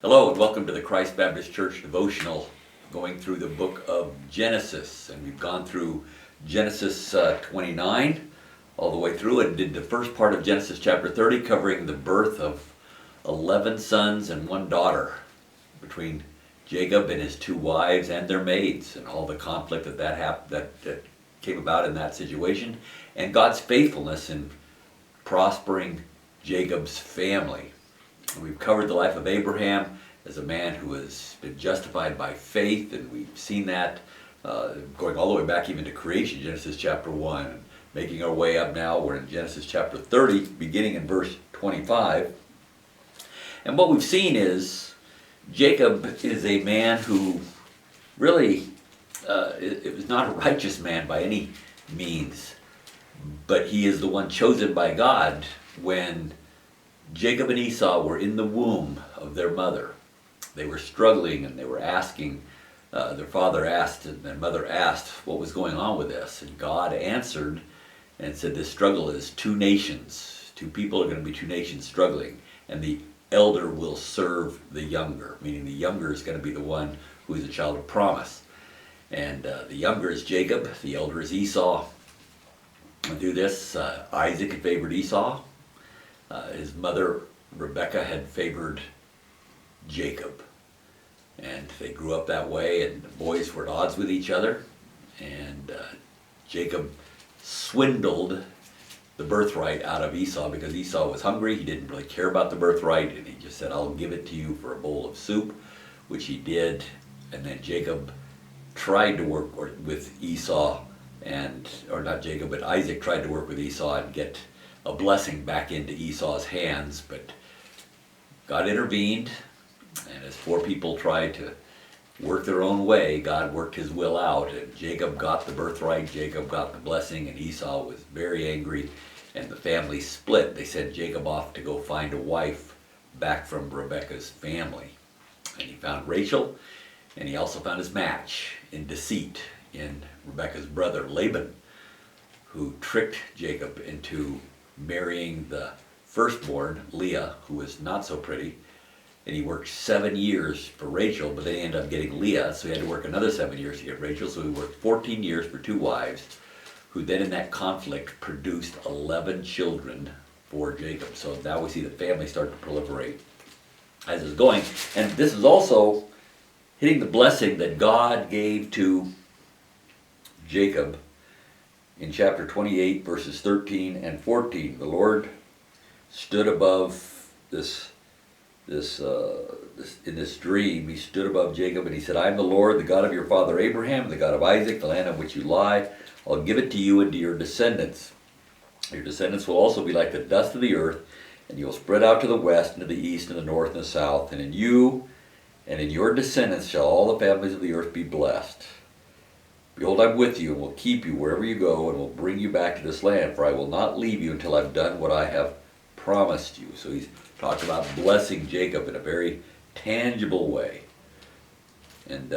Hello and welcome to the Christ Baptist Church devotional going through the book of Genesis. And we've gone through Genesis 29 all the way through and did the first part of Genesis chapter 30 covering the birth of 11 sons and one daughter between Jacob and his two wives and their maids and all the conflict that came about in that situation and God's faithfulness in prospering Jacob's family. We've covered the life of Abraham as a man who has been justified by faith, and we've seen that going all the way back even to creation, Genesis chapter 1. And making our way up now, we're in Genesis chapter 30, beginning in verse 25. And what we've seen is Jacob is a man who really it was not a righteous man by any means, but he is the one chosen by God when Jacob and Esau were in the womb of their mother. They were struggling and they were asking, their father asked and their mother asked what was going on with this. And God answered and said this struggle is two nations. Two people are going to be two nations struggling. And the elder will serve the younger, meaning the younger is going to be the one who is a child of promise. And the younger is Jacob, the elder is Esau. And through this, Isaac had favored Esau. His mother, Rebekah, had favored Jacob. And they grew up that way, and the boys were at odds with each other. And Jacob swindled the birthright out of Esau because Esau was hungry. He didn't really care about the birthright, and he just said, I'll give it to you for a bowl of soup, which he did. And then Jacob tried to work with Esau, or not Jacob, but Isaac tried to work with Esau and get a blessing back into Esau's hands, but God intervened, and as four people tried to work their own way, God worked his will out, and Jacob got the birthright, Jacob got the blessing, and Esau was very angry, and the family split. They sent Jacob off to go find a wife back from Rebekah's family, and he found Rachel, and he also found his match in deceit in Rebekah's brother Laban, who tricked Jacob into marrying the firstborn, Leah, who was not so pretty, and he worked 7 years for Rachel, but then he ended up getting Leah, so he had to work another 7 years to get Rachel, so he worked 14 years for two wives, who then in that conflict produced 11 children for Jacob. So now we see the family start to proliferate as it's going, and this is also hitting the blessing that God gave to Jacob in chapter 28, verses 13 and 14. The Lord stood above in this dream. He stood above Jacob and he said, I am the Lord, the God of your father Abraham, the God of Isaac, the land on which you lie. I'll give it to you and to your descendants. Your descendants will also be like the dust of the earth, and you will spread out to the west and to the east and the north and the south. And in you and in your descendants shall all the families of the earth be blessed. Behold, I'm with you and will keep you wherever you go and will bring you back to this land, for I will not leave you until I've done what I have promised you. So he's talked about blessing Jacob in a very tangible way. And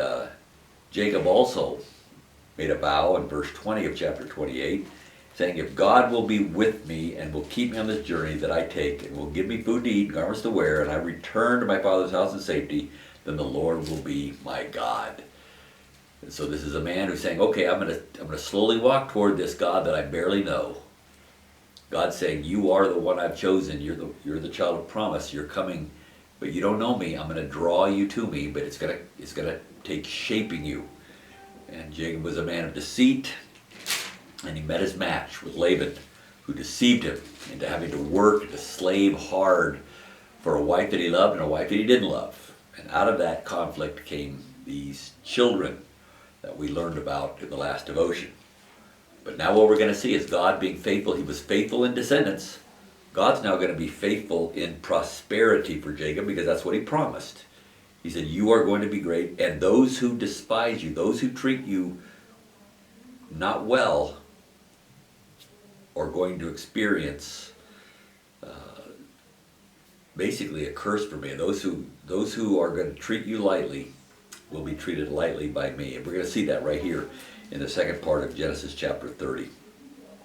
Jacob also made a vow in verse 20 of chapter 28, saying, if God will be with me and will keep me on this journey that I take and will give me food to eat, garments to wear, and I return to my father's house in safety, then the Lord will be my God. And so this is a man who's saying, okay, I'm going to slowly walk toward this God that I barely know. God's saying, you are the one I've chosen. You're the child of promise. You're coming, but you don't know me. I'm going to draw you to me, but it's going to take shaping you. And Jacob was a man of deceit, and he met his match with Laban, who deceived him into having to work, to slave hard for a wife that he loved and a wife that he didn't love. And out of that conflict came these children that we learned about in the last devotion. But now what we're going to see is God being faithful. He was faithful in descendants. God's now going to be faithful in prosperity for Jacob because that's what he promised. He said, you are going to be great, and those who despise you, those who treat you not well, are going to experience basically a curse for me. Those who are going to treat you lightly will be treated lightly by me. And we're going to see that right here in the second part of Genesis chapter 30.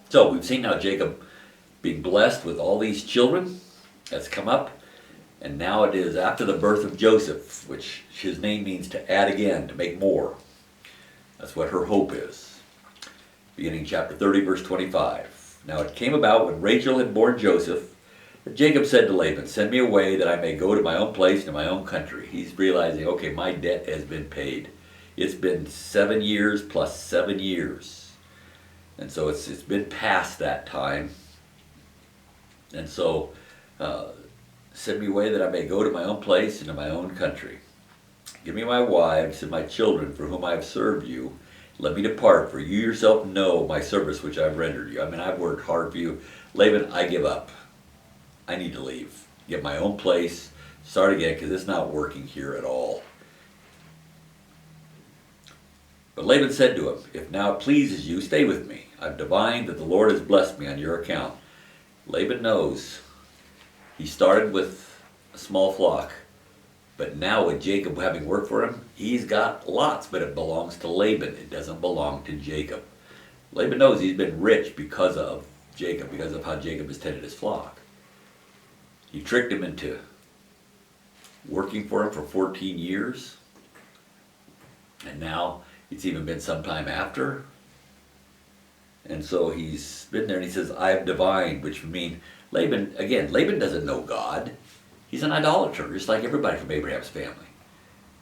So we've seen now Jacob being blessed with all these children that's come up, And now it is after the birth of Joseph, which his name means to add again, to make more. That's what her hope is. Beginning chapter 30, verse 25. Now it came about when Rachel had borne Joseph, that Jacob said to Laban, send me away that I may go to my own place and my own country. He's realizing, okay, my debt has been paid. It's been 7 years plus 7 years. And so it's been past that time. And so, send me away that I may go to my own place and to my own country. Give me my wives and my children for whom I have served you. Let me depart, for you yourself know my service which I've rendered you. I mean, I've worked hard for you. Laban, I give up. I need to leave. Get my own place. Start again, because it's not working here at all. But Laban said to him, if now it pleases you, stay with me. I've divined that the Lord has blessed me on your account. Laban knows. He started with a small flock, but now with Jacob having worked for him, he's got lots, but it belongs to Laban. It doesn't belong to Jacob. Laban knows he's been rich because of Jacob, because of how Jacob has tended his flock. He tricked him into working for him for 14 years, and now it's even been some time after. And so he's been there and he says, I have divined, which would mean Laban doesn't know God. He's an idolater, just like everybody from Abraham's family.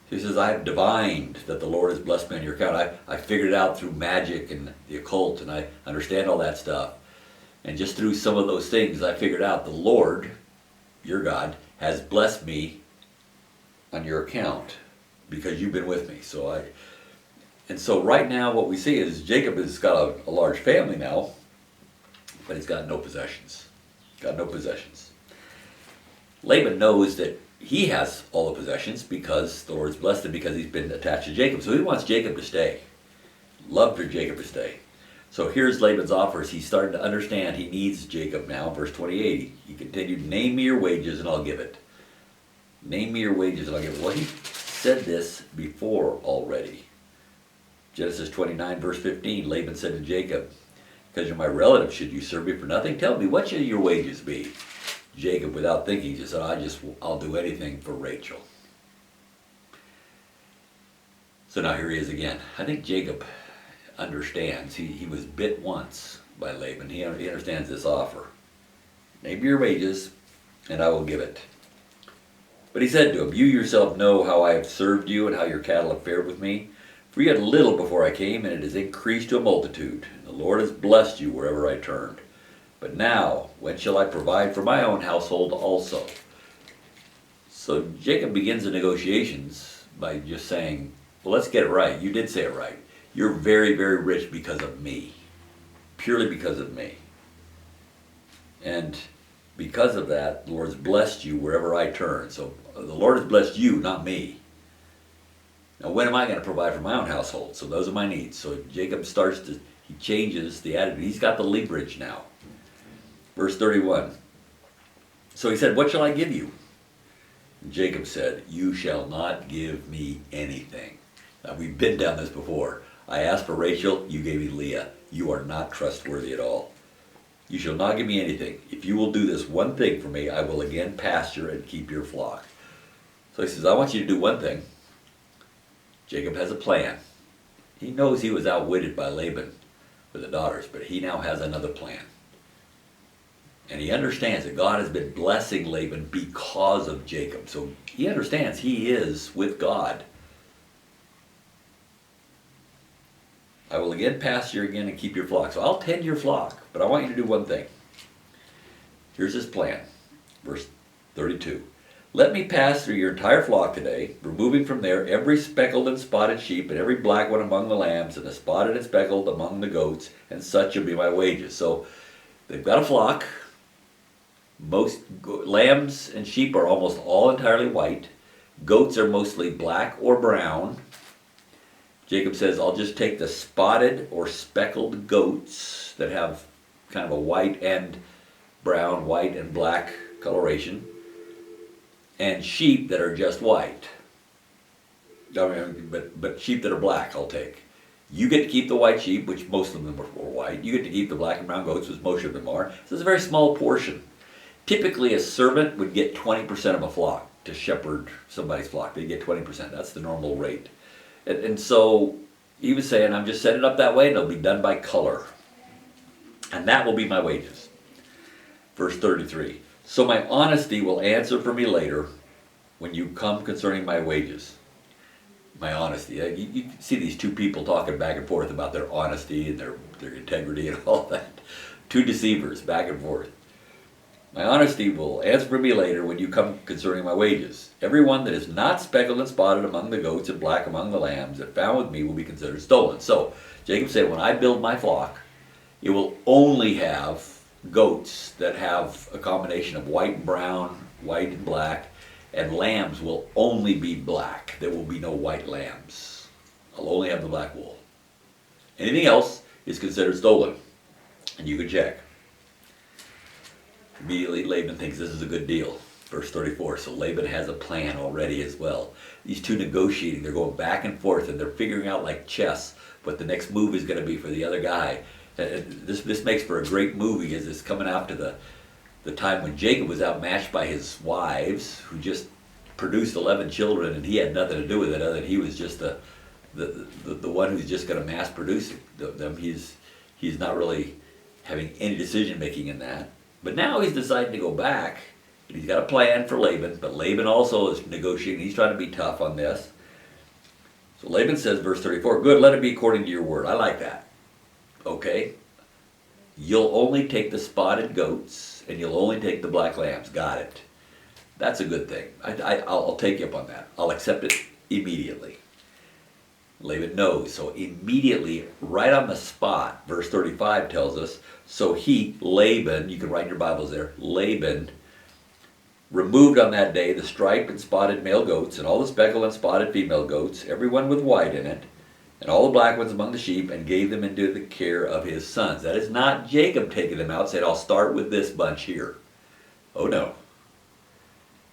He says, I have divined that the Lord has blessed me on your account. I figured it out through magic and the occult, and I understand all that stuff. And just through some of those things, I figured out the Lord, your God, has blessed me on your account because you've been with me. And so right now what we see is Jacob has got a large family now, but he's got no possessions. Got no possessions. Laban knows that he has all the possessions because the Lord's blessed him, because he's been attached to Jacob. So he wants Jacob to stay. Love for Jacob to stay. So here's Laban's offers. He's starting to understand he needs Jacob now. Verse 28, he continued, name me your wages and I'll give it. Name me your wages and I'll give it. Well, he said this before already. Genesis 29, verse 15, Laban said to Jacob, because you're my relative, should you serve me for nothing? Tell me, what should your wages be? Jacob, without thinking, just said, I'll do anything for Rachel. So now here he is again. I think Jacob understands. He was bit once by Laban. He understands this offer. Name your wages, and I will give it. But he said to him, you yourself know how I have served you and how your cattle have fared with me. For you had little before I came, and it has increased to a multitude. And the Lord has blessed you wherever I turned. But now, when shall I provide for my own household also? So Jacob begins the negotiations by just saying, well, let's get it right. You did say it right. You're very, very rich because of me. Purely because of me. And because of that, the Lord has blessed you wherever I turn. So the Lord has blessed you, not me. Now, when am I going to provide for my own household? So those are my needs. So Jacob he changes the attitude. He's got the leverage now. Verse 31. So he said, what shall I give you? And Jacob said, you shall not give me anything. Now, we've been down this before. I asked for Rachel, you gave me Leah. You are not trustworthy at all. You shall not give me anything. If you will do this one thing for me, I will again pasture and keep your flock. So he says, I want you to do one thing. Jacob has a plan. He knows he was outwitted by Laban with the daughters, but he now has another plan. And he understands that God has been blessing Laban because of Jacob. So he understands he is with God. I will again pasture again and keep your flock. So I'll tend your flock, but I want you to do one thing. Here's his plan. Verse 32. Let me pass through your entire flock today, removing from there every speckled and spotted sheep and every black one among the lambs and the spotted and speckled among the goats, and such shall be my wages. So they've got a flock. Most lambs and sheep are almost all entirely white. Goats are mostly black or brown. Jacob says, I'll just take the spotted or speckled goats that have kind of a white and brown, white and black coloration, and sheep that are just white. But sheep that are black I'll take. You get to keep the white sheep, which most of them are white. You get to keep the black and brown goats, which most of them are. So it's a very small portion. Typically, a servant would get 20% of a flock to shepherd somebody's flock. They get 20%. That's the normal rate. And so he was saying, I'm just setting it up that way, and it'll be done by color. And that will be my wages. Verse 33. So my honesty will answer for me later when you come concerning my wages. My honesty. You see these two people talking back and forth about their honesty and their integrity and all that. Two deceivers back and forth. My honesty will answer for me later when you come concerning my wages. Everyone that is not speckled and spotted among the goats and black among the lambs that found with me will be considered stolen. So Jacob said, when I build my flock, it will only have goats that have a combination of white and brown, white and black, and lambs will only be black. There will be no white lambs. I'll only have the black wool. Anything else is considered stolen. And you can check. Immediately Laban thinks this is a good deal. Verse 34, so Laban has a plan already as well. These two negotiating, they're going back and forth and they're figuring out like chess what the next move is going to be for the other guy. This makes for a great movie as it's coming after the time when Jacob was outmatched by his wives, who just produced 11 children and he had nothing to do with it other than he was just the one who's just going to mass produce them. He's not really having any decision making in that. But now he's deciding to go back, and he's got a plan for Laban, but Laban also is negotiating. He's trying to be tough on this. So Laban says, verse 34, good, let it be according to your word. I like that. Okay. You'll only take the spotted goats, and you'll only take the black lambs. Got it. That's a good thing. I'll take you up on that. I'll accept it immediately. Laban knows. So immediately, right on the spot, verse 35 tells us, so he, Laban, you can write in your Bibles there, Laban, removed on that day the striped and spotted male goats and all the speckled and spotted female goats, every one with white in it, and all the black ones among the sheep, and gave them into the care of his sons. That is not Jacob taking them out, saying, I'll start with this bunch here. Oh no.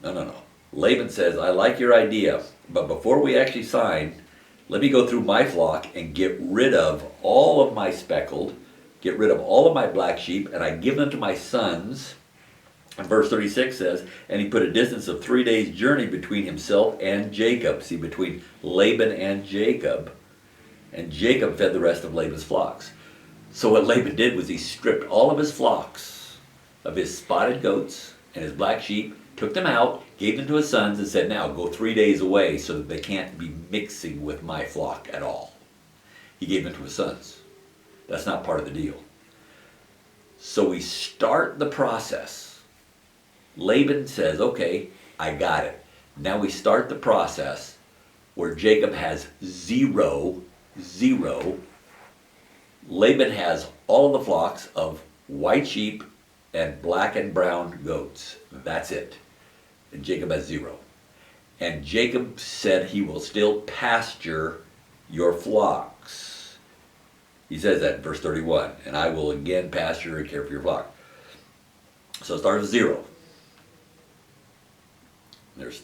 No. Laban says, I like your idea, but before we actually sign, let me go through my flock and get rid of all of my speckled, get rid of all of my black sheep, and I give them to my sons. And verse 36 says, and he put a distance of 3 days' journey between himself and Jacob. See, between Laban and Jacob. And Jacob fed the rest of Laban's flocks. So what Laban did was he stripped all of his flocks of his spotted goats and his black sheep, took them out, gave them to his sons, and said, now go 3 days away so that they can't be mixing with my flock at all. He gave them to his sons. That's not part of the deal. So we start the process. Laban says, okay, I got it. Now we start the process where Jacob has zero. Laban has all of the flocks of white sheep and black and brown goats. That's it. And Jacob has 0. And Jacob said he will still pasture your flocks. He says that in verse 31. And I will again pasture and care for your flock. So it starts with 0. There's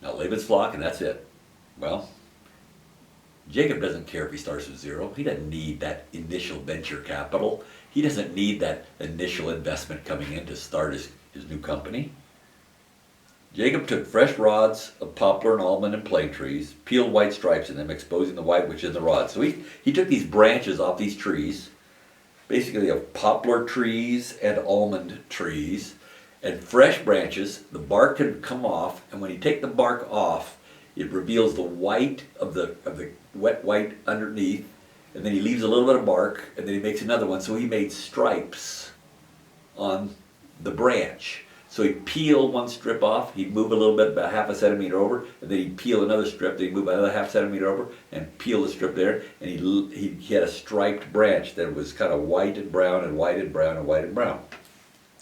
now Laban's flock, and that's it. Well, Jacob doesn't care if he starts with 0. He doesn't need that initial venture capital. He doesn't need that initial investment coming in to start his new company. Jacob took fresh rods of poplar and almond and plane trees, peeled white stripes in them, exposing the white which is in the rods. So he took these branches off these trees, basically of poplar trees and almond trees, and fresh branches. The bark can come off, and when you take the bark off, it reveals the white of the wet white underneath, and then he leaves a little bit of bark, and then he makes another one. So he made stripes on the branch. So he'd peel one strip off, he'd move a little bit, about half a centimeter over, and then he'd peel another strip, then he'd move another half centimeter over, and peel the strip there, and he had a striped branch that was kind of white and brown and white and brown and white and brown.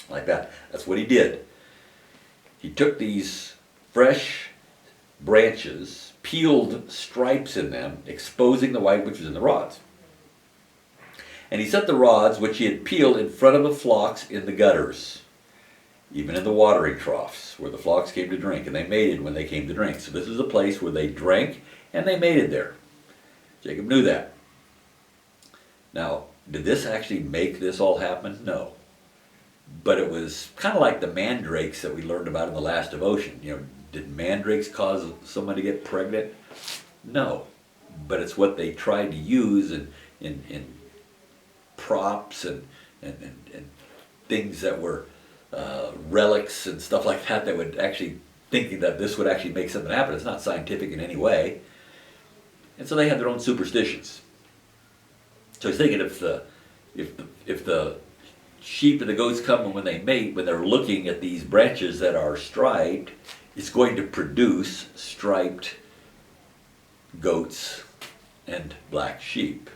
Like that. That's what he did. He took these fresh branches, peeled stripes in them, exposing the white which was in the rods. And he set the rods which he had peeled in front of the flocks in the gutters, even in the watering troughs where the flocks came to drink, and they mated when they came to drink. So this is a place where they drank and they mated there. Jacob knew that. Now, did this actually make this all happen? No. but it was kind of like the mandrakes that we learned about in the last devotion. Did mandrakes cause someone to get pregnant? No, but it's what they tried to use in props and things that were relics and stuff like that would actually thinking that this would actually make something happen. It's not scientific in any way. And so they had their own superstitions. So he's thinking if the sheep and the goats come and when they mate, when they're looking at these branches that are striped, it's going to produce striped goats and black sheep.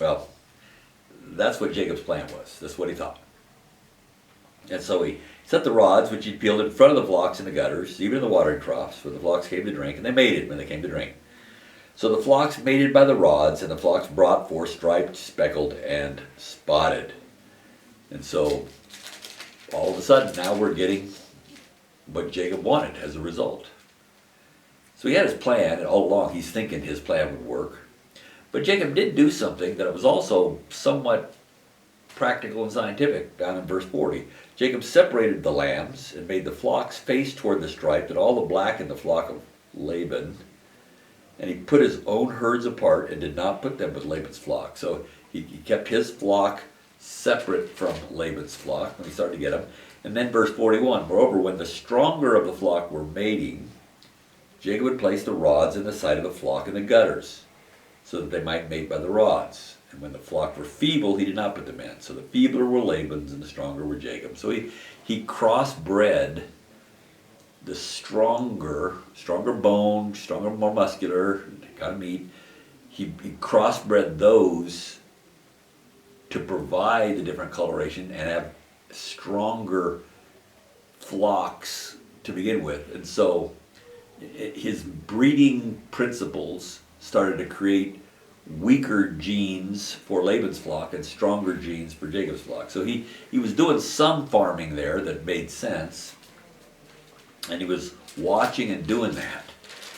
Well, that's what Jacob's plan was. That's what he thought. And so he set the rods, which he peeled in front of the flocks in the gutters, even in the watering troughs, where the flocks came to drink, and they mated when they came to drink. So the flocks mated by the rods, and the flocks brought forth striped, speckled, and spotted. And so, all of a sudden, now we're getting what Jacob wanted as a result. So he had his plan, and all along he's thinking his plan would work. But Jacob did do something that was also somewhat practical and scientific down in verse 40. Jacob separated the lambs and made the flocks face toward the stripe and all the black in the flock of Laban. And he put his own herds apart and did not put them with Laban's flock. So he kept his flock separate from Laban's flock when he started to get them. And then verse 41, moreover, when the stronger of the flock were mating, Jacob would place the rods in the side of the flock in the gutters, so that they might mate by the rods. And when the flock were feeble, he did not put them in. So the feebler were Laban's and the stronger were Jacob's. So he crossbred the stronger boned, stronger, more muscular kind of meat. He crossbred those to provide the different coloration and have stronger flocks to begin with. And so his breeding principles started to create weaker genes for Laban's flock and stronger genes for Jacob's flock. So he was doing some farming there that made sense, and he was watching and doing that.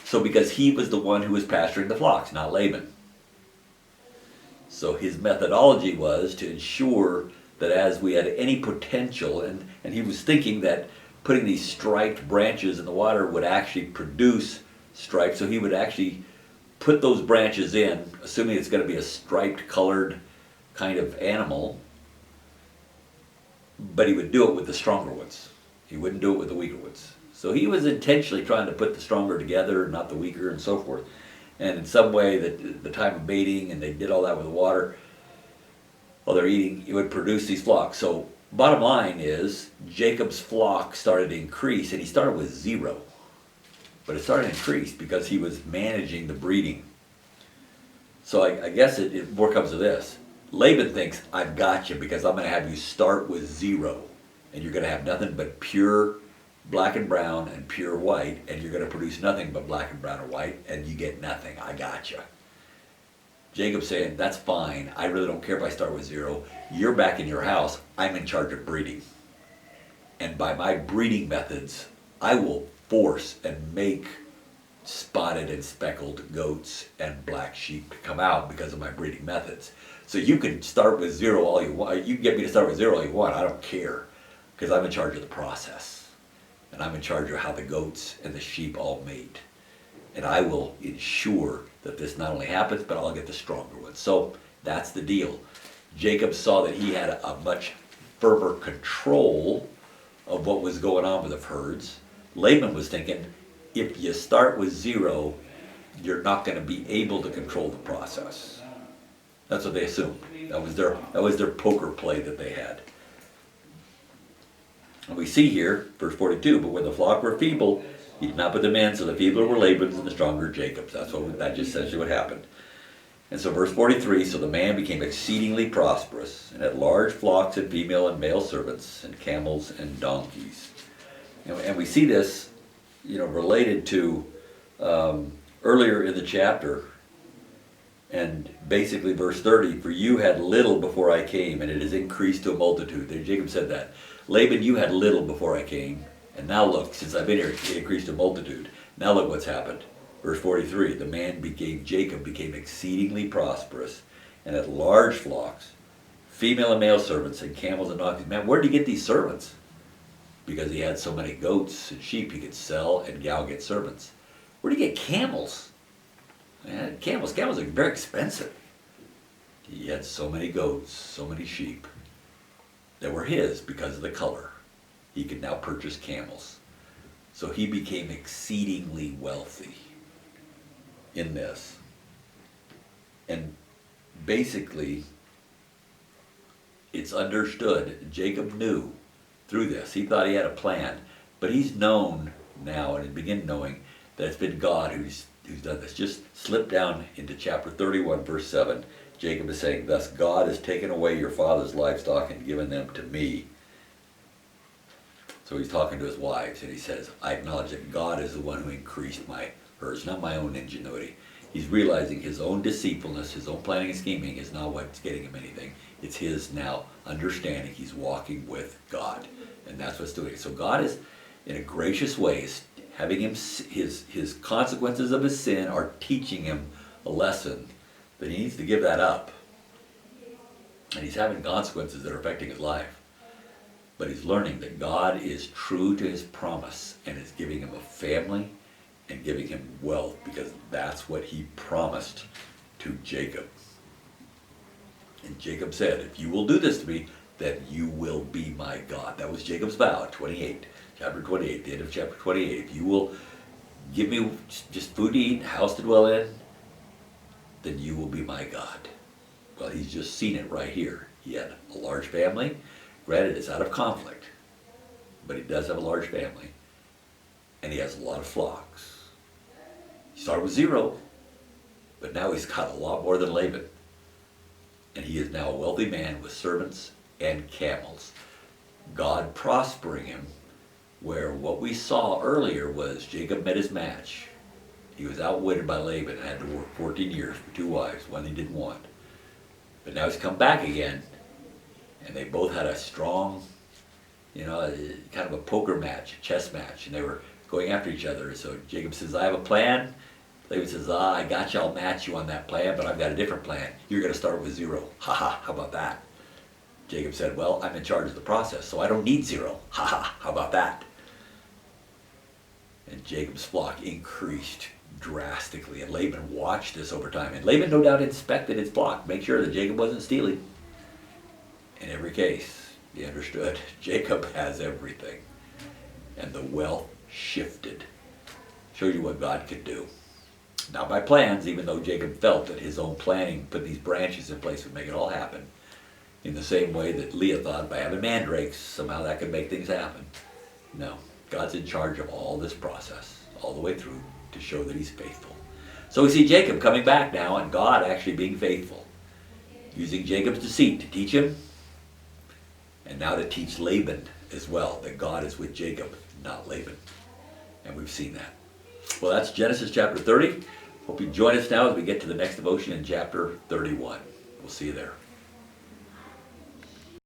So because he was the one who was pasturing the flocks, not Laban. So his methodology was to ensure that as we had any potential, and he was thinking that putting these striped branches in the water would actually produce stripes, so he would actually put those branches in, assuming it's going to be a striped colored kind of animal, but he would do it with the stronger ones. He wouldn't do it with the weaker ones. So he was intentionally trying to put the stronger together, not the weaker, and so forth. And in some way, that the time of mating, and they did all that with the water, while they're eating, it would produce these flocks. So bottom line is, Jacob's flock started to increase, and he started with 0. But it started to increase because he was managing the breeding. So I guess it more comes to this. Laban thinks, I've got you because I'm going to have you start with 0. And you're going to have nothing but pure black and brown and pure white. And you're going to produce nothing but black and brown or white. And you get nothing. I got you. Jacob's saying, that's fine. I really don't care if I start with 0. You're back in your house. I'm in charge of breeding. And by my breeding methods, I will force and make spotted and speckled goats and black sheep come out because of my breeding methods. So you can start with 0 all you want. You can get me to start with 0 all you want. I don't care, because I'm in charge of the process. And I'm in charge of how the goats and the sheep all mate. And I will ensure that this not only happens, but I'll get the stronger ones. So that's the deal. Jacob saw that he had a much firmer control of what was going on with the herds. Laban was thinking, if you start with 0, you're not going to be able to control the process. That's what they assumed. That was their poker play that they had. And we see here, verse 42, but when the flock were feeble, he did not put them in, so the feebler were Laban's and the stronger Jacob's. That just says what happened. And so verse 43, so the man became exceedingly prosperous, and had large flocks and female and male servants, and camels and donkeys. And we see this, related to earlier in the chapter, and basically verse 30, for you had little before I came, and it has increased to a multitude. There, Jacob said that. Laban, you had little before I came, and now look, since I've been here, it increased to a multitude. Now look what's happened. Verse 43, the man Jacob became exceedingly prosperous, and had large flocks, female and male servants, and camels and donkeys. Man, where did he get these servants? Because he had so many goats and sheep, he could sell and gal get servants. Where did he get camels? Man, camels are very expensive. He had so many goats, so many sheep that were his because of the color. He could now purchase camels. So he became exceedingly wealthy in this. And basically, it's understood, Jacob knew through this, he thought he had a plan, but he's known now, and he began knowing that it's been God who's done this. Just slip down into chapter 31, verse 7. Jacob is saying, thus God has taken away your father's livestock and given them to me. So he's talking to his wives, and he says, I acknowledge that God is the one who increased my herds, not my own ingenuity. He's realizing his own deceitfulness, his own planning and scheming is not what's getting him anything. It's his now understanding he's walking with God. And that's what's doing it. So God is, in a gracious way, is having him, his consequences of his sin are teaching him a lesson that he needs to give that up. And he's having consequences that are affecting his life. But he's learning that God is true to his promise and is giving him a family and giving him wealth, because that's what he promised to Jacob. And Jacob said, if you will do this to me, then you will be my God. That was Jacob's vow at 28, chapter 28, the end of chapter 28. If you will give me just food to eat, house to dwell in, then you will be my God. Well, he's just seen it right here. He had a large family. Granted, it's out of conflict, but he does have a large family, and he has a lot of flocks. He started with 0, but now he's got a lot more than Laban. And he is now a wealthy man with servants and camels. God prospering him, where what we saw earlier was Jacob met his match. He was outwitted by Laban and had to work 14 years for 2 wives, one he didn't want. But now he's come back again, and they both had a strong, kind of a poker match, a chess match, and they were going after each other. So Jacob says, I have a plan. Laban says, I got you, I'll match you on that plan, but I've got a different plan. You're going to start with 0. Ha ha, how about that? Jacob said, well, I'm in charge of the process, so I don't need 0. Ha ha, how about that? And Jacob's flock increased drastically, and Laban watched this over time. And Laban no doubt inspected his flock, make sure that Jacob wasn't stealing. In every case, he understood Jacob has everything. And the wealth shifted. Shows you what God could do. Not by plans, even though Jacob felt that his own planning, put these branches in place, would make it all happen. In the same way that Leah thought by having mandrakes, somehow that could make things happen. No, God's in charge of all this process, all the way through, to show that he's faithful. So we see Jacob coming back now, and God actually being faithful. Using Jacob's deceit to teach him, and now to teach Laban as well, that God is with Jacob, not Laban. And we've seen that. Well, that's Genesis chapter 30. Hope you join us now as we get to the next devotion in chapter 31. We'll see you there.